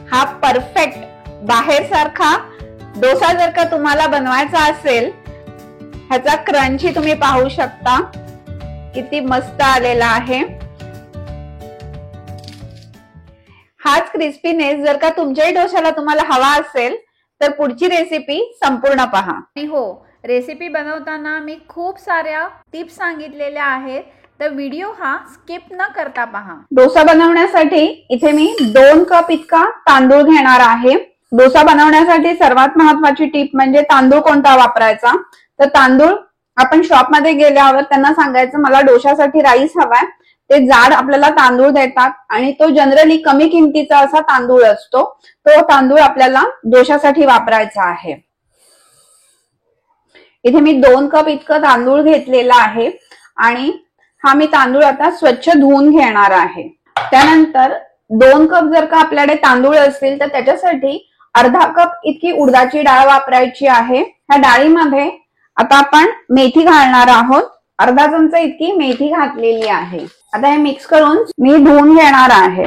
हा परफेक्ट बाहेर सारखा डोसा जर का तुम्हाला बनवायचा असेल, ह्याचा क्रंची तुम्ही पाहू शकता किती मस्त आलेला आहे। हाच क्रिस्पीनेस जर का तुमच्याही डोशाला तुम्हाला हवा असेल तर पुढची रेसिपी संपूर्ण पहा। हो, रेसिपी बनवताना मी खूप साऱ्या टिप्स सांगितलेल्या आहेत, तर व्हिडिओ हा स्किप न करता पहा। डोसा बनवण्यासाठी इथे मी 2 कप इतका तांदूळ घेणार आहे। डोसा बनवण्यासाठी सर्वात महत्वाची टिप म्हणजे तांदूळ कोणता वापरायचा। तर तांदूळ आपण शॉप मध्ये गेल्यावर त्यांना सांगायचं मला डोशासाठी राईस हवाय, ते जाड आपल्याला तांदूळ देतात आणि तो जनरली कमी किमतीचा असा तांदूळ असतो, तो तांदूळ आपल्याला डोशासाठी वापरायचा आहे। इथे मी 2 कप इतकं तांदूळ घेतलेला आहे आणि हा मी तांदूळ आता स्वच्छ धुवून घेणार आहे। त्यानंतर 2 कप जर का आपल्याकडे तांदूळ असतील तर त्याच्यासाठी अर्धा कप इतकी उडदाची डाळ वापरायची आहे। ह्या डाळीमध्ये आता आपण मेथी घालणार आहोत, अर्धा चमचा इतकी मेथी घातलेली आहे। आता हे मिक्स करून मी धुवून घेणार आहे।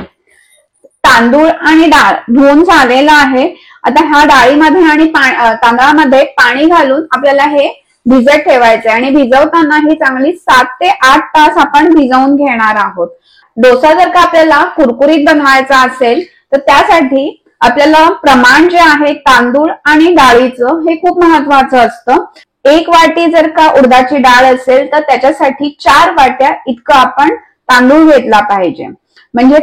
तांदूळ आणि डाळ धुवून झालेला आहे। आता ह्या डाळीमध्ये आणि तांदळामध्ये पाणी घालून आपल्याला हे भिजत ठेवायचे आणि भिजवताना ही चांगली 7 ते 8 तास आपण भिजवून घेणार आहोत। डोसा जर का आपल्याला कुरकुरीत बनवायचा असेल तर त्यासाठी आपल्याला प्रमाण जे आहे तांदूळ आणि डाळीचं हे खूप महत्वाचं असतं। 1 वाटी जर का उडदाची डाळ असेल तर त्याच्यासाठी 4 वाट्या इतकं आपण तांदूळ घेतला पाहिजे। म्हणजे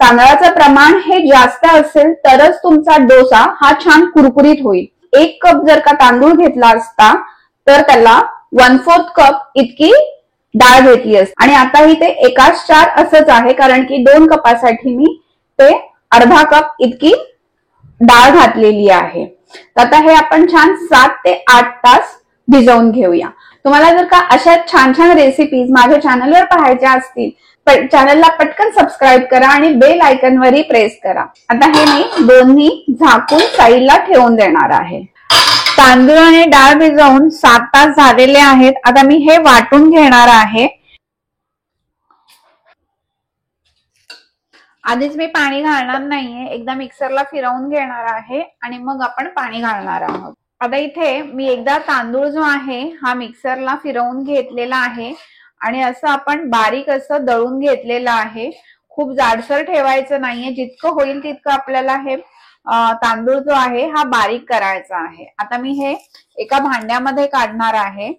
तांदळाचं प्रमाण हे जास्त असेल तरच तुमचा डोसा हा छान कुरकुरीत होईल। 1 कप जर का तांदूळ घेतला असता तर त्याला 1/4 कप इतकी डाळ घेतली असते आणि आता ही ते 1:4 असंच आहे, कारण की 2 कपासाठी मी ते अर्धा कप इतकी डाळ घातलेली आहे। आता हे आपण छान 7 ते 8 तास भिजवून घेऊया। तुम्हाला जर का अशा छान छान रेसिपीज माझ्या चॅनलवर पाहायच्या असतील तर चॅनलला पटकन सबस्क्राईब करा आणि बेल आयकॉन वरही प्रेस करा। आता हे मी दोन्ही झाकून साईडला ठेवून देणार आहे। तांदूळ आणि डाळ भिजवून 7 तास झालेले आहेत। आता मी हे वाटून घेणार आहे। आधीच मी पाणी घालणार नाहीये, एकदा मिक्सरला फिरवून घेणार आहे आणि मग आपण पाणी घालणार आहोत। आता इथे मी एकदा तांदूळ जो आहे हा मिक्सरला फिरवून घेतलेला आहे आणि असं आपण बारीक असं दळून घेतलेलं आहे। खूप जाडसर ठेवायचं नाहीये, जितकं होईल तितकं आपल्याला हे तांदूळ जो आहे हा बारीक करायचा आहे। आता मी हे एका भांड्यामध्ये काढणार आहे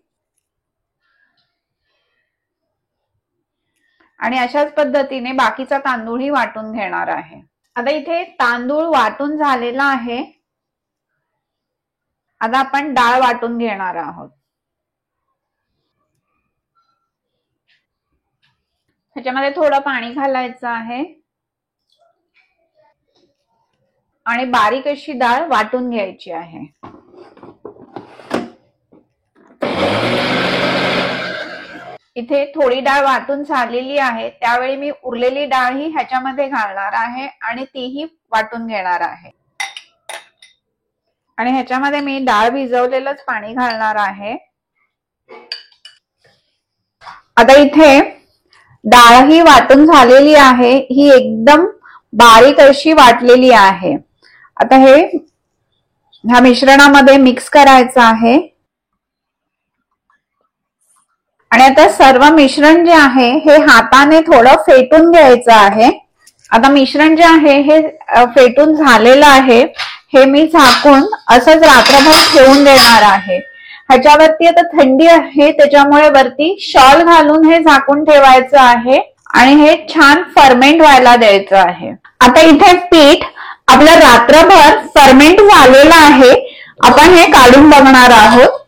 आणि अशाच पद्धतीने बाकीचा तांदूळही वाटून घेणार आहे। आता इथे तांदूळ वाटून झालेला आहे। आता आपण डाळ वाटून घेणार आहोत। ह्याच्यामध्ये थोडं पाणी घालायचं आहे आणि बारीक अशी डाळ वाटून घ्यायची आहे। इथे थोडी डाळ वाटून झालेली आहे, त्यावेळी मी उरलेली डाळ ही ह्याच्यामध्ये घालणार आहे आणि तीही वाटून घेणार आहे। आणि ह्याच्यामध्ये मी डाळ भिजवलेलंच पाणी घालणार आहे। आता इथे डाळ ही वाटून झालेली आहे, ही एकदम बारीक अशी वाटलेली आहे। आता हे ह्या मिश्रणामध्ये मिक्स करायचं आहे आणि आता सर्व मिश्रण जे आहे हे हाताने थोडं फेटून घ्यायचं आहे। आता मिश्रण जे आहे हे फेटून झालेलं आहे, हे मी झाकून असंच रात्रभर ठेवून देणार आहे। ह्याच्यावरती आता थंडी आहे त्याच्यामुळे वरती शॉल घालून हे झाकून ठेवायचं आहे आणि हे छान फर्मेंट व्हायला द्यायचं आहे। आता इथे पीठ आपलं रात्रभर फर्मेंट झालेलं आहे, आपण हे काढून बघणार आहोत।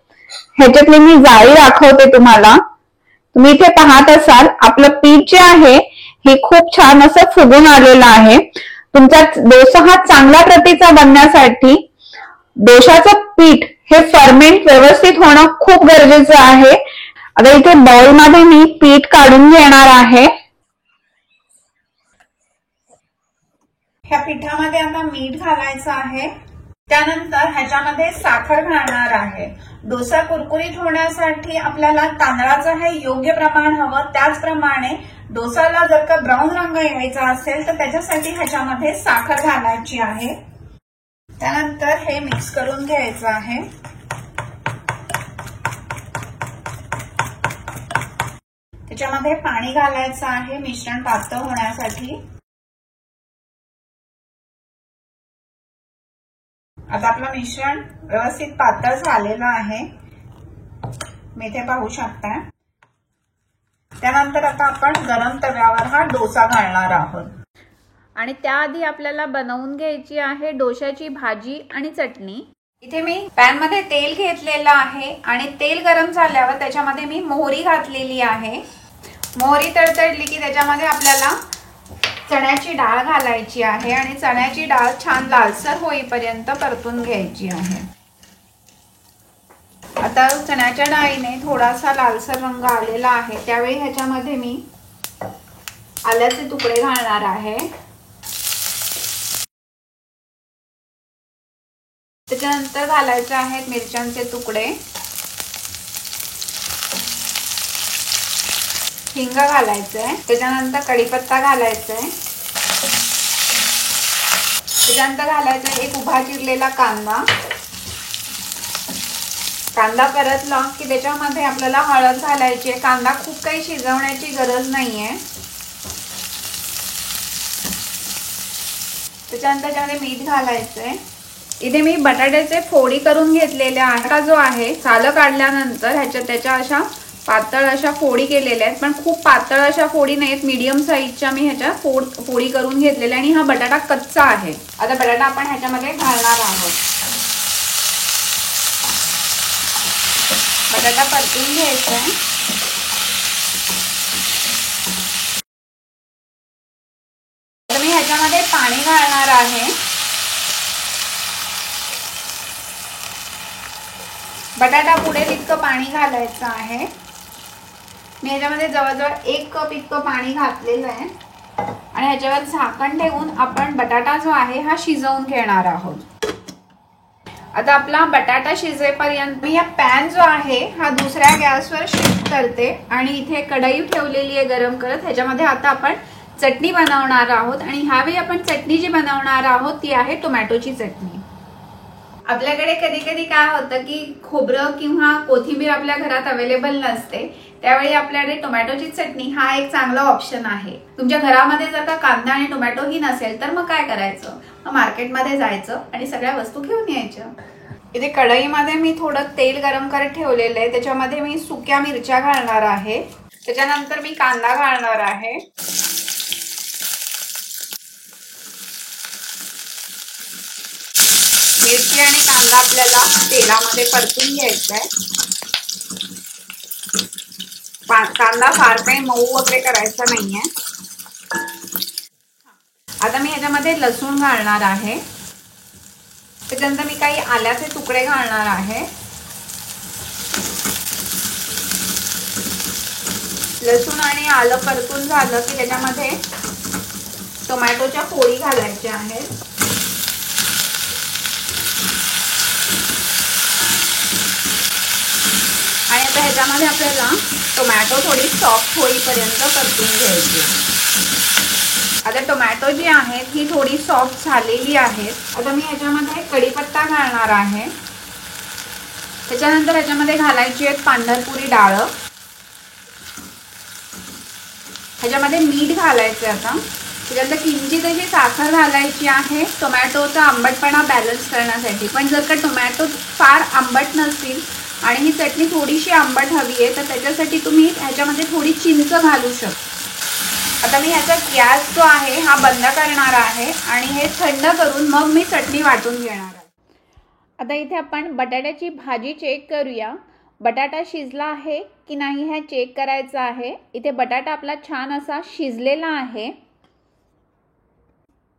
ह्याच्यातली मी जाळी दाखवते तुम्हाला। तुम्ही इथे पाहत असाल आपलं पीठ जे आहे हे खूप छान असं फुगून आलेलं आहे। तुमचा डोसा हा चांगल्या प्रतीचा बनण्यासाठी डोशाचं पीठ हे फर्मेंट व्यवस्थित होणं खूप गरजेचं आहे। आता इथे बाउल मध्ये मी पीठ काढून घेणार आहे। ह्या पिठामध्ये आता मीठ घालायचं आहे त्यानंतर ह्याच्यामध्ये साखर घालणार आहे। डोसा कुरकुरीत होण्यासाठी आपल्याला तांदळाचं हे योग्य प्रमाण हवं, त्याचप्रमाणे डोसाला जर का ब्राऊन रंग यायचा असेल तर त्याच्यासाठी ह्याच्यामध्ये साखर घालायची आहे। त्यानंतर हे मिक्स करून घ्यायचं आहे। त्याच्यामध्ये पाणी घालायचं आहे मिश्रण पातळ होण्यासाठी। आता आपलं मिश्रण व्यवस्थित पातळ झालेलं आहे, मी इथे पाहू शकता। त्यानंतर आता आपण गरम तव्यावर हा डोसा घालणार आहोत आणि त्याआधी आपल्याला बनवून घ्यायची आहे डोशाची भाजी आणि चटणी। इथे मी पॅन मध्ये तेल घेतलेलं आहे आणि तेल गरम झाल्यावर त्याच्यामध्ये मी मोहरी घातलेली आहे। मोहरी तडतडली की त्याच्यामध्ये आपल्याला चण्याची डाळ घालायची आहे आणि चण्याची डाळ छान लालसर होईपर्यंत परतून घ्यायची आहे। आता चण्याच्या डाळीने थोडासा लालसर रंग आलेला आहे, त्यावेळी ह्याच्यामध्ये मी आल्याचे तुकडे घालणार आहे। त्याच्यानंतर घालायचे आहेत मिरच्यांचे तुकडे, हिंग घालायचंय, त्याच्यानंतर कढीपत्ता घालायचंय, त्याच्यानंतर घालायचा एक उभा चिरलेला कांदा। कांदा परतला की त्याच्यामध्ये आपल्याला हळद घालायची आहे। कांदा खूप काही शिजवण्याची गरज नाहीये। त्याच्यानंतर त्यामध्ये मीठ घालायचंय। इथे मी बटाट्याचे फोडी करून घेतलेल्या आहे। जो आहे सालं काढल्यानंतर त्याच्या अशा पातळ अशा फोडी केलेल्या आहेत, पण खूप पातळ अशा फोडी नाहीत, मीडियम साईजच्या मी ह्याच्या फोडी करून घेतलेल्या आणि हा बटाटा कच्चा आहे। आता बटाटा आपण ह्याच्यामध्ये घालणार आहोत। बटाटा परतून घ्यायचा आहे। आता मी ह्याच्यामध्ये पाणी घालणार आहे। बटाटा पुढे इतकं पाणी घालायचं आहे। मी ह्याच्यामध्ये जवळजवळ 1 कप इतकं पाणी घातलेलं आहे आणि ह्याच्यावर झाकण ठेवून आपण बटाटा जो आहे हा शिजवून घेणार आहोत। आता आपला बटाटा शिजेपर्यंत मी हा पॅन जो आहे हा दुसऱ्या गॅसवर शिफ्ट करते आणि इथे कढई ठेवलेली आहे गरम करत। ह्याच्यामध्ये आता आपण चटणी बनवणार आहोत आणि ह्यावेळी आपण चटणी जी बनवणार आहोत ती आहे टोमॅटोची चटणी। आपल्याकडे कधी कधी काय होतं की खोबरं किंवा कोथिंबीर आपल्या घरात अवेलेबल नसते, त्यावेळी आपल्याकडे टोमॅटोची चटणी हा एक चांगला ऑप्शन आहे। तुमच्या घरामध्ये जर का कांदा आणि टोमॅटो ही नसेल तर मग काय करायचं, मार्केटमध्ये जायचं आणि सगळ्या वस्तू घेऊन यायच्या। इथे कढईमध्ये मी थोडं तेल गरम करत ठेवलेलं आहे, त्याच्यामध्ये मी सुक्या मिरच्या घालणार आहे। त्याच्यानंतर मी कांदा घालणार आहे। मिरची आणि कांदा आपल्याला तेलामध्ये परतून घ्यायचा आहे। कांदा फार काही मऊ वगैरे करायचा नाहीये। आता मी ह्याच्यामध्ये लसूण घालणार आहे। त्याच्यानंतर मी काही आल्याचे तुकडे घालणार आहे। लसूण आणि आलं परतून झालं की त्याच्यामध्ये टोमॅटोच्या फोडी घालायच्या आहेत। आणि आता ह्याच्यामध्ये आपल्याला टोमॅटो थोडी सॉफ्ट होईपर्यंत परतून घ्यायची। आता टोमॅटो जी आहेत ही थोडी सॉफ्ट झालेली आहेत। आता मी ह्याच्यामध्ये कढीपत्ता घालणार आहे। त्याच्यानंतर ह्याच्यामध्ये घालायची आहे पांढरपुरी डाळ। ह्याच्यामध्ये मीठ घालायचं आता। त्याच्यानंतर किंचित अशी साखर घालायची आहे टोमॅटोचा आंबटपणा बॅलन्स करण्यासाठी। पण जर का टोमॅटो फार आंबट नसतील आणि ही चटणी थोडीशी आंबट हवी आहे तर त्याच्यासाठी तुम्ही ह्याच्यामध्ये थोडी चिंच घालू शकता। आता मी ह्याचा गॅस जो आहे हा बंद करणार आहे आणि हे थंड करून मग मी चटणी वाटून घेणार आहे। आता इथे आपण बटाट्याची भाजी चेक करूया, बटाटा शिजला आहे की नाही हे चेक करायचं आहे। इथे बटाटा आपला छान असा शिजलेला आहे।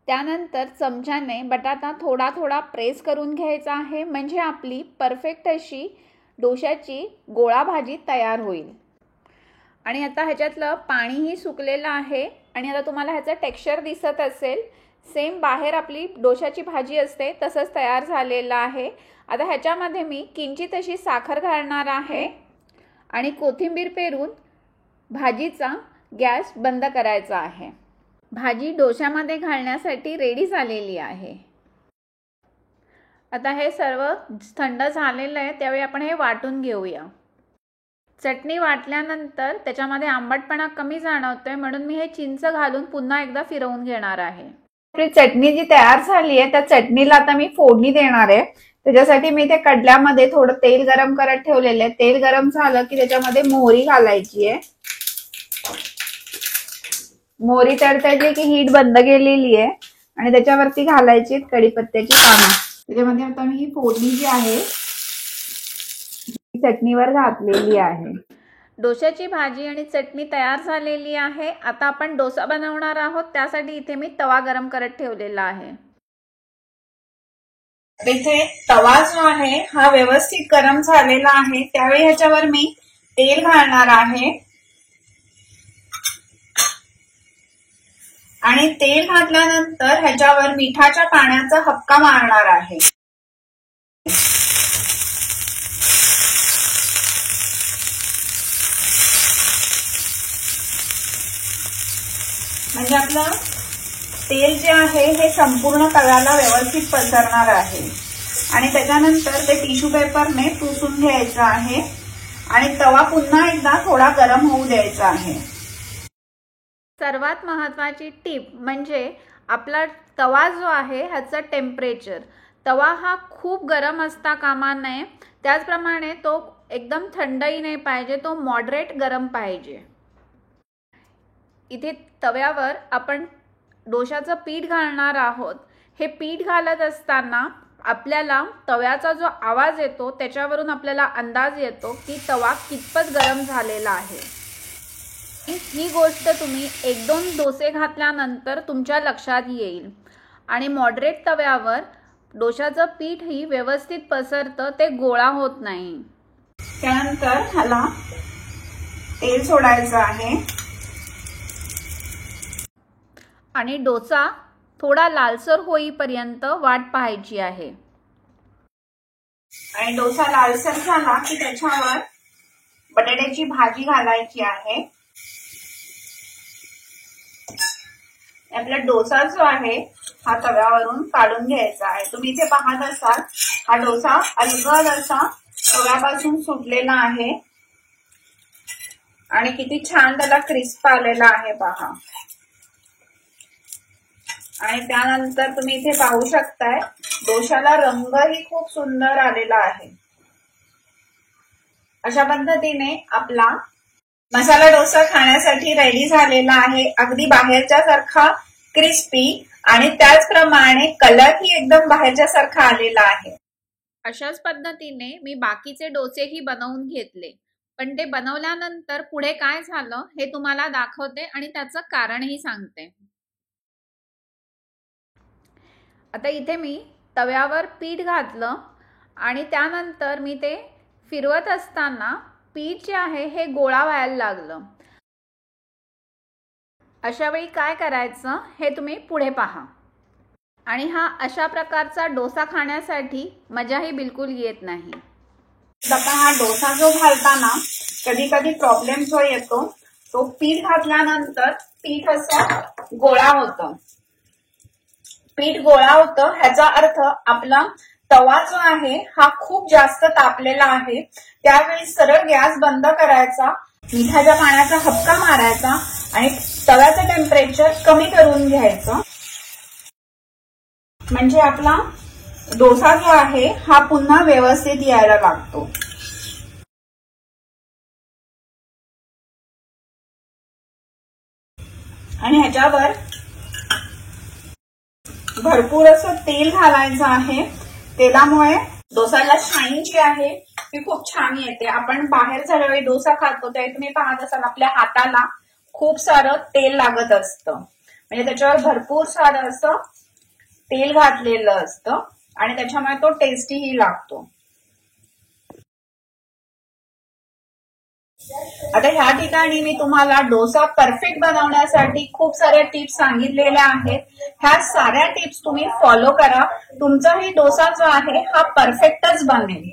त्यानंतर चमच्याने बटाटा थोडा थोडा प्रेस करून घ्यायचा आहे, म्हणजे आपली परफेक्ट अशी डोशाची गोळा भाजी तयार होईल। आणि आता ह्याच्यातलं पाणीही सुकलेलं आहे आणि आता तुम्हाला ह्याचं टेक्स्चर दिसत असेल सेम बाहेर आपली डोशाची भाजी असते तसंच तयार झालेलं आहे। आता ह्याच्यामध्ये मी किंचित अशी साखर घालणार आहे आणि कोथिंबीर पेरून भाजीचा गॅस बंद करायचा आहे। भाजी डोशामध्ये घालण्यासाठी रेडी झालेली आहे। आता हे सर्व थंड झालेलं आहे, त्यावेळी आपण हे वाटून घेऊया। चटणी वाटल्यानंतर त्याच्यामध्ये आंबटपणा कमी जाणवतोय, म्हणून मी हे चिंच घालून पुन्हा एकदा फिरवून घेणार आहे। आपली चटणी जी तयार झाली आहे त्या चटणीला आता मी फोडणी देणार आहे। त्याच्यासाठी मी ते कडल्यामध्ये थोडं तेल गरम करत ठेवलेलं आहे। तेल गरम झालं की त्याच्यामध्ये मोहरी घालायची आहे। मोहरी तडतडली की हीट बंद केलेली आहे आणि त्याच्यावरती घालायची कढीपत्त्याची पानं। त्याच्यामध्ये आता मी ही फोडणी जी आहे चटणीवर घातलेली आहे। डोशाची भाजी आणि चटणी तयार झालेली आहे। आता आपण डोसा बनवणार आहोत, त्यासाठी इथे मी तवा गरम करत ठेवलेला आहे। इथे तवा जो आहे हा व्यवस्थित गरम झालेला आहे, त्यावेळी ह्याच्यावर मी तेल घालणार आहे आणि तेल घातल्यानंतर ह्याच्यावर मिठाच्या पाण्याचा हपका मारणार आहे। म्हणजे आपलं तेल जे आहे हे संपूर्ण तव्याला व्यवस्थित पसरणार आहे आणि त्याच्यानंतर ते टिश्यू पेपरने पुसून घ्यायचं आहे आणि तवा पुन्हा एकदा थोडा गरम होऊ द्यायचा आहे। सर्वात महत्त्वाची टीप म्हणजे आपला तवा जो आहे ह्याचं टेम्परेचर, तवा हा खूप गरम असता कामा नये, त्याचप्रमाणे तो एकदम थंडही नाही पाहिजे, तो मॉडरेट गरम पाहिजे। इथे तव्यावर आपण डोशाचं पीठ घालणार आहोत। हे पीठ घालत असताना आपल्याला तव्याचा जो आवाज येतो त्याच्यावरून आपल्याला अंदाज येतो की तवा कितपत गरम झालेला आहे। ही गोष्ट तुम्ही 1-2 डोसे घातल्यानंतर तुमच्या लक्षात येईल आणि मॉडरेट तव्यावर डोशाचं पीठ ही व्यवस्थित पसरतं, ते गोळा होत नाही। त्यानंतर ह्याला तेल सोडायचं आहे आणि डोसा थोडा लालसर होईपर्यंत वाट पाहायची आहे। आणि डोसा लालसर झाला की त्याच्यावर बटाट्याची भाजी घालायची आहे। आपला डोसा जो आहे हा तव्यावरून काढून घ्यायचा आहे। तुम्ही इथे पाहत असाल हा डोसा अलगद असा तव्यापासून सुटलेला आहे आणि किती छान त्याला क्रिस्प आलेला आहे पहा। आणि त्यानंतर तुम्ही इथे पाहू शकताय डोशाला रंगही खूप सुंदर आलेला आहे। अशा पद्धतीने आपला मसाला डोसा खाण्यासाठी रेडी झालेला आहे। अगदी बाहेरच्या सारखा क्रिस्पी आणि त्याचप्रमाणे कलरही एकदम बाहेरच्या सारखा आलेला आहे। अशाच पद्धतीने मी बाकीचे डोसेही बनवून घेतले, पण ते बनवल्यानंतर पुढे काय झालं हे तुम्हाला दाखवते आणि त्याचं कारणही सांगते। आता इथे मी तव्यावर पीठ घातलं आणि त्यानंतर मी ते फिरवत असताना पीठ जे आहे हे गोळा व्हायला लागलं। अशा वेळी काय करायचं हे तुम्ही पुढे पहा। आणि हा अशा प्रकारचा डोसा खाण्यासाठी मजाही बिलकुल येत नाही। आता हा डोसा जो घालताना कधी कधी प्रॉब्लेम जो येतो तो पीठ घातल्यानंतर पीठ असं गोळा होतं। पीठ गोळा होतं ह्याचा अर्थ आपला तवा जो आहे हा खूप जास्त तापलेला आहे। त्यावेळी सरळ गॅस बंद करायचा, मिठाच्या पाण्याचा हपका मारायचा आणि तव्याचं टेम्परेचर कमी करून घ्यायचं, म्हणजे आपला डोसा जो आहे हा पुन्हा व्यवस्थित यायला लागतो। आणि ह्याच्यावर भरपूर असं तेल घालायचं आहे। तेलामुळे डोसाला शाईन जी आहे ती खूप छान येते। आपण बाहेर ज्यावेळी डोसा खातो त्यावेळी तुम्ही पाहत असाल आपल्या हाताला खूप सारं तेल लागत असतं, म्हणजे त्याच्यावर भरपूर सारं असं तेल घातलेलं असतं आणि त्याच्यामुळे तो टेस्टीही लागतो। आता ह्या ठिकाणी मी तुम्हाला डोसा परफेक्ट बनवण्यासाठी खूप साऱ्या टिप्स सांगितलेल्या आहेत. ह्या साऱ्या टिप्स तुम्ही फॉलो करा. तुमचाही डोसा जो आहे हा परफेक्टच बनेल.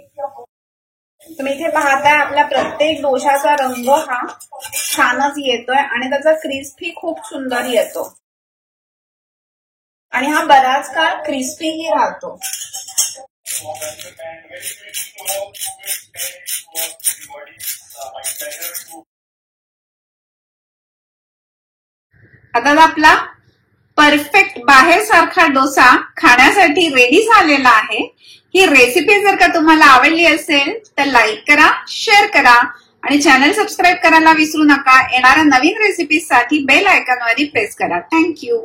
तुम्ही इथे पाहताय आपला प्रत्येक डोशाचा रंग हा छानच येतोय आणि त्याचा क्रिस्पी खूप सुंदर येतो आणि हा बराच काळ क्रिस्पीही राहतो. आता आपला परफेक्ट बाहेर सारखा डोसा खाण्यासाठी रेडी झालेला आहे. ही रेसिपी जर का तुम्हाला आवडली असेल तर लाईक करा, शेअर करा आणि चॅनल सबस्क्राईब करायला विसरू नका. येणाऱ्या नवीन रेसिपीसाठी बेल आयकॉनवर प्रेस करा. थँक्यू.